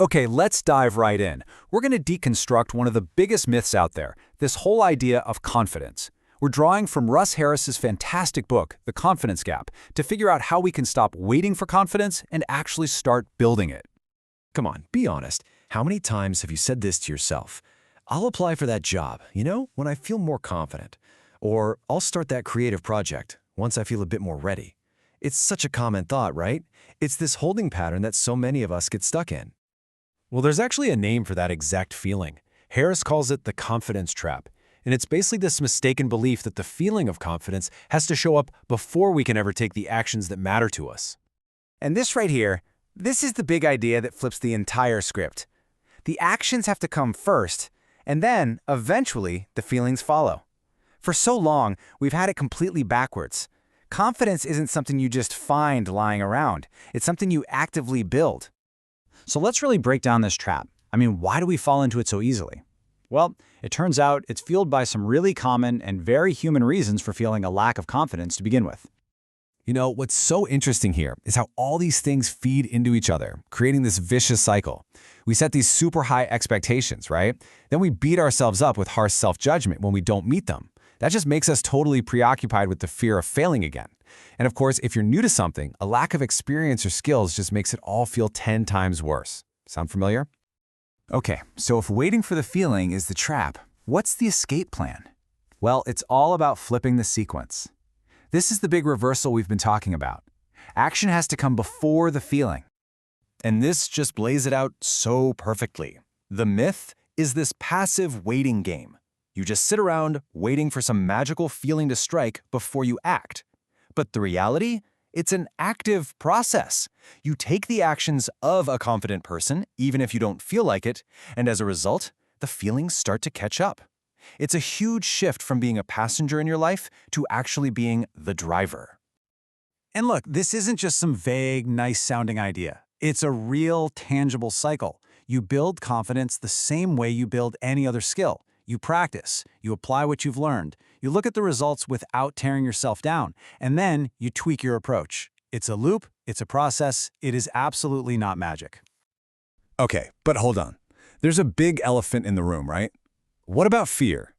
Okay, let's dive right in. We're going to deconstruct one of the biggest myths out there, this whole idea of confidence. We're drawing from Russ Harris's fantastic book, The Confidence Gap, to figure out how we can stop waiting for confidence and actually start building it. Come on, be honest. How many times have you said this to yourself? I'll apply for that job, when I feel more confident. Or I'll start that creative project once I feel a bit more ready. It's such a common thought, right? It's this holding pattern that so many of us get stuck in. Well, there's actually a name for that exact feeling. Harris calls it the confidence trap. And it's basically this mistaken belief that the feeling of confidence has to show up before we can ever take the actions that matter to us. And this right here, this is the big idea that flips the entire script. The actions have to come first, and then, eventually, the feelings follow. For so long, we've had it completely backwards. Confidence isn't something you just find lying around. It's something you actively build. So let's really break down this trap. Why do we fall into it so easily? Well, it turns out it's fueled by some really common and very human reasons for feeling a lack of confidence to begin with. What's so interesting here is how all these things feed into each other, creating this vicious cycle. We set these super high expectations, right? Then we beat ourselves up with harsh self-judgment when we don't meet them. That just makes us totally preoccupied with the fear of failing again. And of course, if you're new to something, a lack of experience or skills just makes it all feel 10 times worse. Sound familiar? Okay, so if waiting for the feeling is the trap, what's the escape plan? Well, it's all about flipping the sequence. This is the big reversal we've been talking about. Action has to come before the feeling. And this just lays it out so perfectly. The myth is this passive waiting game. You just sit around waiting for some magical feeling to strike before you act. But the reality? It's an active process. You take the actions of a confident person, even if you don't feel like it, and as a result, the feelings start to catch up. It's a huge shift from being a passenger in your life to actually being the driver. And look, this isn't just some vague, nice-sounding idea. It's a real, tangible cycle. You build confidence the same way you build any other skill. You practice, you apply what you've learned, you look at the results without tearing yourself down, and then you tweak your approach. It's a loop, it's a process, it is absolutely not magic. Okay, but hold on. There's a big elephant in the room, right? What about fear?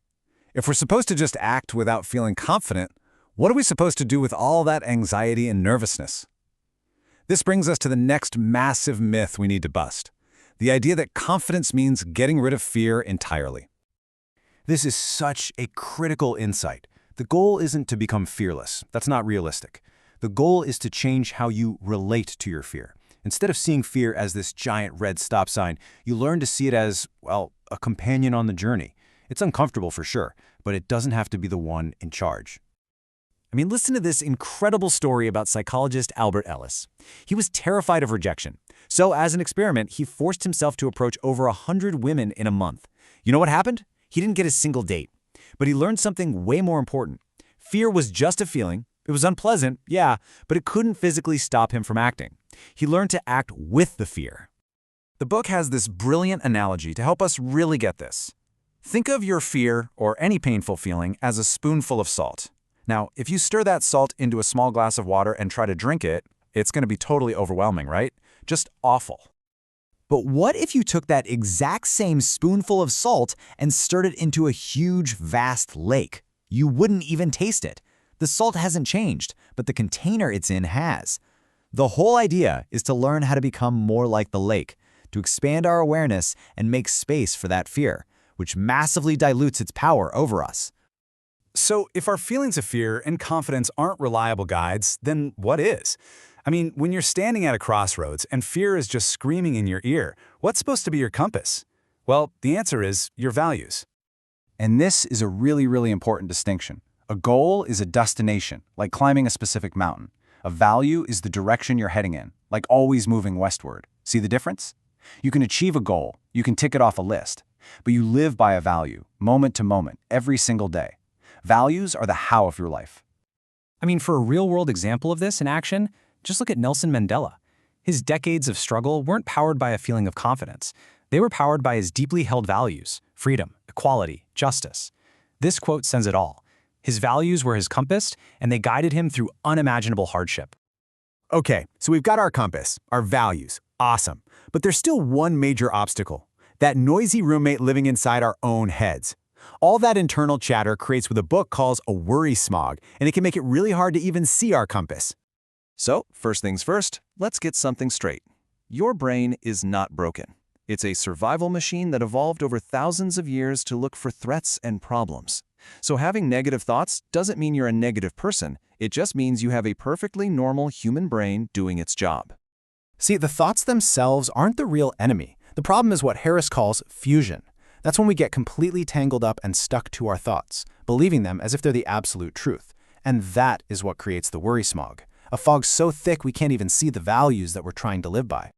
If we're supposed to just act without feeling confident, what are we supposed to do with all that anxiety and nervousness? This brings us to the next massive myth we need to bust. The idea that confidence means getting rid of fear entirely. This is such a critical insight. The goal isn't to become fearless. That's not realistic. The goal is to change how you relate to your fear. Instead of seeing fear as this giant red stop sign, you learn to see it as, well, a companion on the journey. It's uncomfortable for sure, but it doesn't have to be the one in charge. Listen to this incredible story about psychologist Albert Ellis. He was terrified of rejection. So as an experiment, he forced himself to approach over 100 women in a month. You know what happened? He didn't get a single date. But he learned something way more important. Fear was just a feeling. It was unpleasant, yeah, but it couldn't physically stop him from acting. He learned to act with the fear. The book has this brilliant analogy to help us really get this. Think of your fear, or any painful feeling, as a spoonful of salt. Now, if you stir that salt into a small glass of water and try to drink it, it's going to be totally overwhelming, right? Just awful. But what if you took that exact same spoonful of salt and stirred it into a huge, vast lake? You wouldn't even taste it. The salt hasn't changed, but the container it's in has. The whole idea is to learn how to become more like the lake, to expand our awareness and make space for that fear, which massively dilutes its power over us. So if our feelings of fear and confidence aren't reliable guides, then what is? When you're standing at a crossroads and fear is just screaming in your ear, what's supposed to be your compass? Well, the answer is your values. And this is a really, really important distinction. A goal is a destination, like climbing a specific mountain. A value is the direction you're heading in, like always moving westward. See the difference? You can achieve a goal, you can tick it off a list, but you live by a value, moment to moment, every single day. Values are the how of your life. For a real-world example of this in action, just look at Nelson Mandela. His decades of struggle weren't powered by a feeling of confidence. They were powered by his deeply held values: freedom, equality, justice. This quote says it all. His values were his compass, and they guided him through unimaginable hardship. Okay, so we've got our compass, our values. Awesome. But there's still one major obstacle: that noisy roommate living inside our own heads. All that internal chatter creates what the book calls a worry smog, and it can make it really hard to even see our compass. So, first things first, let's get something straight. Your brain is not broken. It's a survival machine that evolved over thousands of years to look for threats and problems. So having negative thoughts doesn't mean you're a negative person. It just means you have a perfectly normal human brain doing its job. See, the thoughts themselves aren't the real enemy. The problem is what Harris calls fusion. That's when we get completely tangled up and stuck to our thoughts, believing them as if they're the absolute truth. And that is what creates the worry smog. A fog so thick we can't even see the values that we're trying to live by.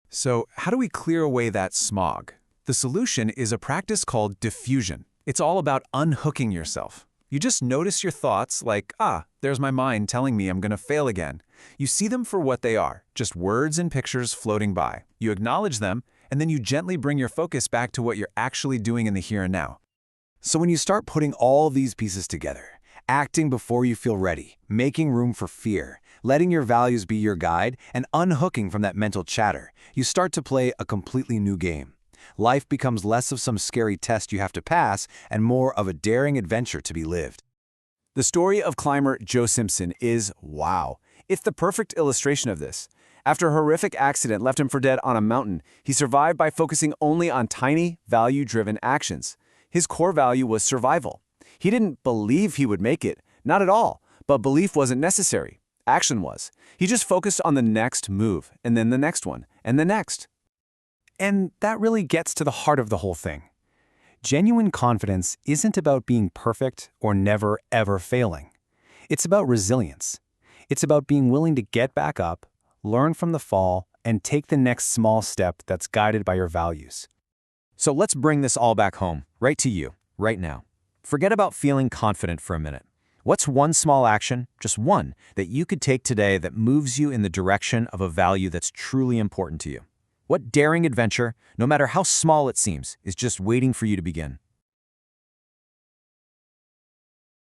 So how do we clear away that smog? The solution is a practice called diffusion. It's all about unhooking yourself. You just notice your thoughts like, there's my mind telling me I'm going to fail again. You see them for what they are, just words and pictures floating by. You acknowledge them, and then you gently bring your focus back to what you're actually doing in the here and now. So when you start putting all these pieces together, acting before you feel ready, making room for fear, letting your values be your guide, and unhooking from that mental chatter, you start to play a completely new game. Life becomes less of some scary test you have to pass and more of a daring adventure to be lived. The story of climber Joe Simpson is wow. It's the perfect illustration of this. After a horrific accident left him for dead on a mountain, he survived by focusing only on tiny, value-driven actions. His core value was survival. He didn't believe he would make it, not at all, but belief wasn't necessary. Action was. He just focused on the next move, and then the next one, and the next. And that really gets to the heart of the whole thing. Genuine confidence isn't about being perfect or never, ever failing. It's about resilience. It's about being willing to get back up, learn from the fall, and take the next small step that's guided by your values. So let's bring this all back home, right to you, right now. Forget about feeling confident for a minute. What's one small action, just one, that you could take today that moves you in the direction of a value that's truly important to you? What daring adventure, no matter how small it seems, is just waiting for you to begin?